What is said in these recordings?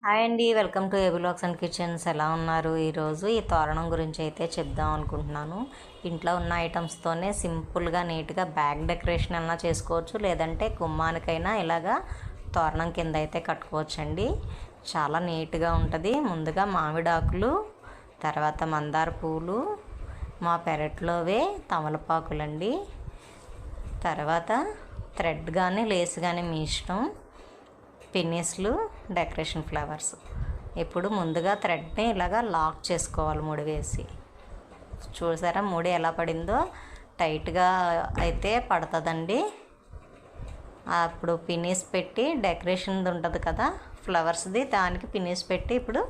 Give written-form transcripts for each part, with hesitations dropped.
Hi అండి, welcome to AB vlogs and kitchens. ఎలా ఉన్నారు? ఈరోజు ఈ తోరణం గురించి అయితే చెప్దాం అనుకుంటున్నాను. ఇంట్లో ఉన్న ఐటమ్స్తోనే సింపుల్గా నీట్గా బ్యాక్ డెకరేషన్ అన్నా చేసుకోవచ్చు, లేదంటే గుమ్మానికైనా ఇలాగా తోరణం కింద అయితే కట్టుకోవచ్చండి. చాలా నీట్గా ఉంటుంది. ముందుగా మామిడాకులు, తర్వాత మందార పూలు, మా పెరట్లోవే తమలపాకులండి, తర్వాత థ్రెడ్ కానీ లేస్ కానీ మీ ఇష్టం, పిన్నిస్లు, డెకరేషన్ ఫ్లవర్స్. ఇప్పుడు ముందుగా థ్రెడ్ని ఇలాగా లాక్ చేసుకోవాలి ముడి వేసి. చూసారా ముడి ఎలా పడిందో? టైట్గా అయితే పడుతుందండి. అప్పుడు పిన్నిస్ పెట్టి డెకరేషన్ది ఉంటుంది కదా ఫ్లవర్స్ది, దానికి పిన్నిస్ పెట్టి ఇప్పుడు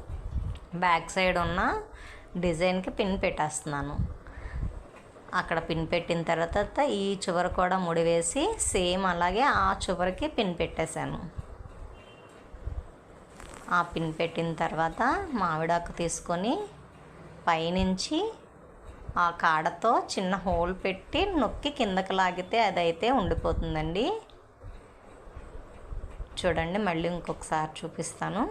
బ్యాక్ సైడ్ ఉన్న డిజైన్కి పిన్ పెట్టేస్తున్నాను. అక్కడ పిన్ పెట్టిన తర్వాత ఈ చివర కూడా ముడి వేసి సేమ్ అలాగే ఆ చివరికి పిన్ పెట్టేశాను. ఆ పిన్ పెట్టిన తర్వాత మామిడాకు తీసుకొని పైనుంచి ఆ కాడతో చిన్న హోల్ పెట్టి నొక్కి కిందకి లాగితే అదైతే ఉండిపోతుందండి. చూడండి, మళ్ళీ ఇంకొకసారి చూపిస్తాను.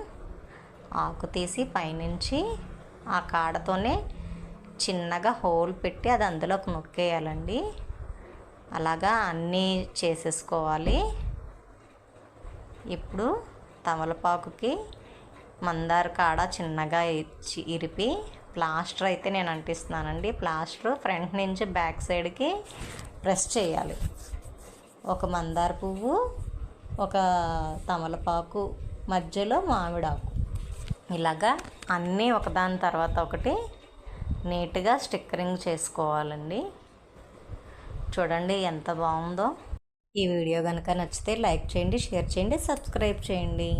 ఆకు తీసి పైనుంచి ఆ కాడతోనే చిన్నగా హోల్ పెట్టి అది అందులోకి నొక్కేయాలండి. అలాగా అన్నీ చేసేసుకోవాలి. ఇప్పుడు తమలపాకుకి మందార కాడ చిన్నగా ఇరిపి ప్లాస్టర్ అయితే నేను అంటిస్తున్నానండి. ప్లాస్టర్ ఫ్రంట్ నుంచి బ్యాక్ సైడ్కి ప్రెస్ చేయాలి. ఒక మందార పువ్వు, ఒక తమలపాకు, మధ్యలో మామిడాకు, ఇలాగా అన్నీ ఒకదాని తర్వాత ఒకటి నీట్గా స్టిక్కరింగ్ చేసుకోవాలండి. చూడండి ఎంత బాగుందో. ఈ వీడియో కనుక నచ్చితే లైక్ చేయండి, షేర్ చేయండి, సబ్స్క్రైబ్ చేయండి.